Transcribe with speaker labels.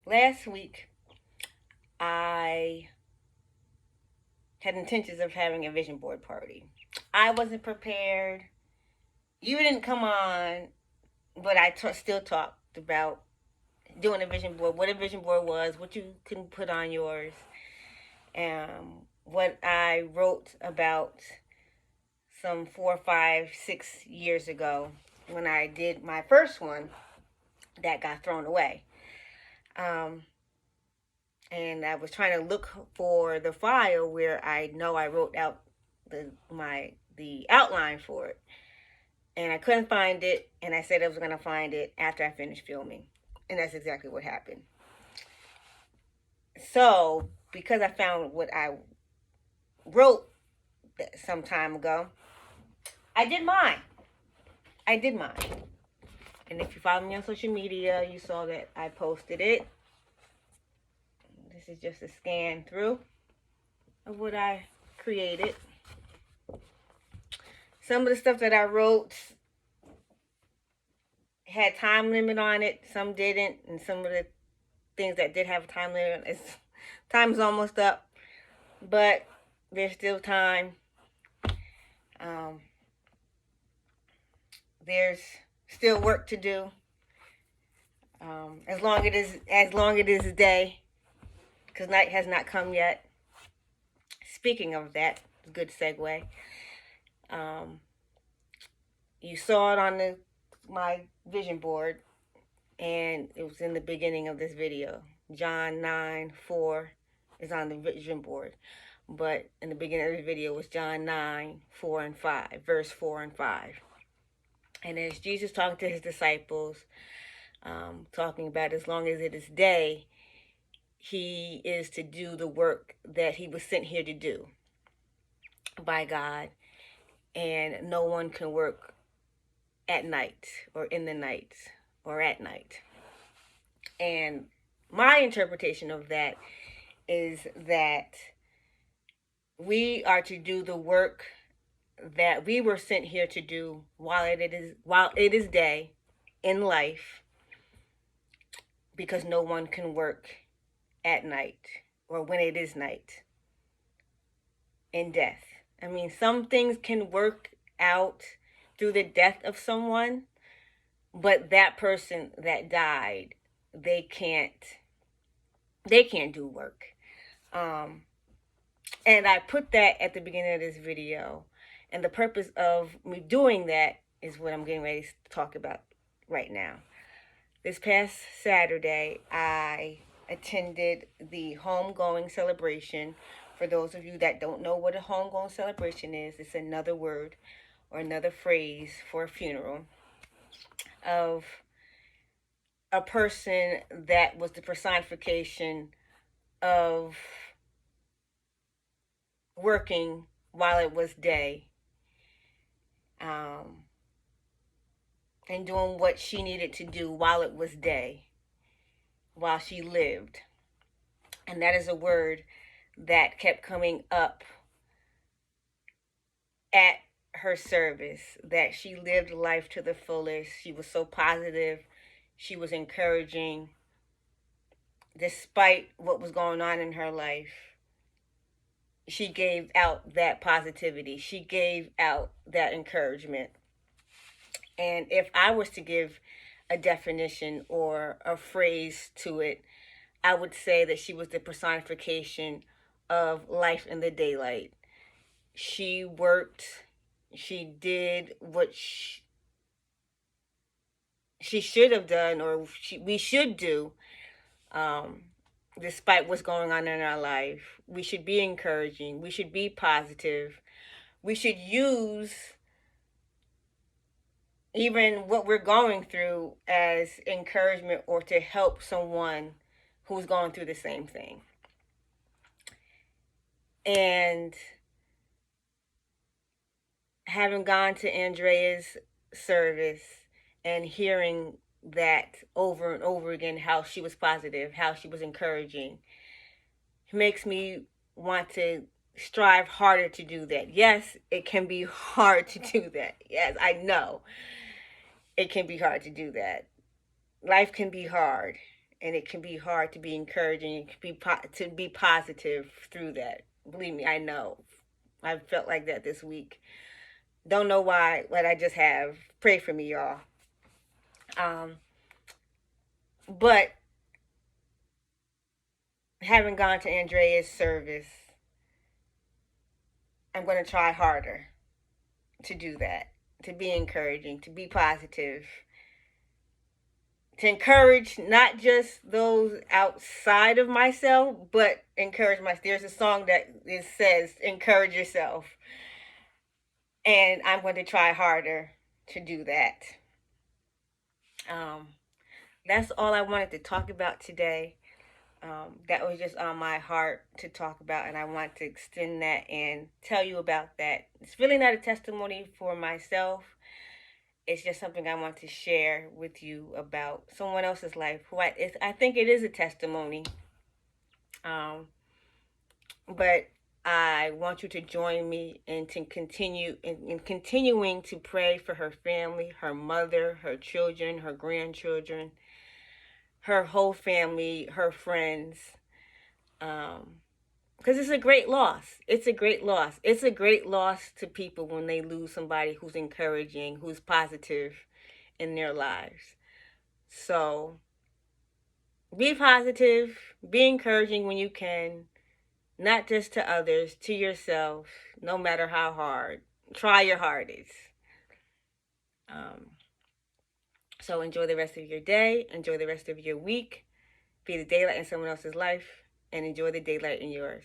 Speaker 1: Last week, I had intentions of having a vision board party. I wasn't prepared. You didn't come on, but still talked about doing a vision board, what a vision board was, what you can put on yours, what I wrote about some 4, 5, 6 years ago when I did my first one that got thrown away. And I was trying to look for the file where I know I wrote out the outline for it, and I couldn't find it. And I said I was going to find it after I finished filming, and that's exactly what happened. So because I found what I wrote some time ago, I did mine. And if you follow me on social media, you saw that I posted it. This is just a scan through of what I created. Some of the stuff that I wrote had time limit on it, some didn't, and some of the things that did have a time limit, time's almost up, but there's still time. There's still work to do. As long as it is day, because night has not come yet. Speaking of that, good segue. You saw it on my vision board, and it was in the beginning of this video. John 9:4 is on the vision board, but in the beginning of the video was John 9:4 and 5, verse 4 and 5. And as Jesus talking to his disciples, talking about as long as it is day, he is to do the work that he was sent here to do by God, and no one can work at night or in the night or at night. And my interpretation of that is that we are to do the work that we were sent here to do while it is day in life, because no one can work at night or when it is night in death. I mean, some things can work out through the death of someone, but that person that died, they can't do work. And I put that at the beginning of this video, and the purpose of me doing that is what I'm getting ready to talk about right now. This past Saturday, I attended the homegoing celebration. For those of you that don't know what a homegoing celebration is, it's another word or another phrase for a funeral of a person that was the personification of working while it was day, and doing what she needed to do while it was day, while she lived. And that is a word that kept coming up at her service, that she lived life to the fullest. She was so positive. She was encouraging despite what was going on in her life. She gave out that positivity. She gave out that encouragement. And if I was to give a definition or a phrase to it, I would say that she was the personification of life in the daylight. She worked. She did what she should have done, or we should do, despite what's going on in our life. We should be encouraging. We should be positive. We should use even what we're going through as encouragement or to help someone who's going through the same thing. And having gone to Andrea's service and hearing that over and over again, how she was positive, how she was encouraging, makes me want to strive harder to do that. Yes, it can be hard to do that. Yes, I know it can be hard to do that. Life can be hard. and it can be hard to be encouraging. It can be to be positive through that. Believe me, I know. I've felt like that this week. Don't know why, but I just have. Pray for me, y'all. Um, but having gone to Andrea's service, I'm going to try harder to do that, to be encouraging, to be positive, to encourage not just those outside of myself, but encourage myself. There's a song that it says, encourage yourself. And I'm going to try harder to do that. Um, that's all I wanted to talk about today. That was just on my heart to talk about, and I want to extend that and tell you about that. It's really not a testimony for myself. It's just something I want to share with you about someone else's life. I think it is a testimony. But I want you to join me and to continue in continuing to pray for her family, her mother, her children, her grandchildren, her whole family, her friends. Because it's a great loss. It's a great loss. It's a great loss to people when they lose somebody who's encouraging, who's positive in their lives. So be positive, be encouraging when you can, not just to others, to yourself, no matter how hard. Try your hardest. Um, so enjoy the rest of your day, enjoy the rest of your week, be the daylight in someone else's life, and enjoy the daylight in yours.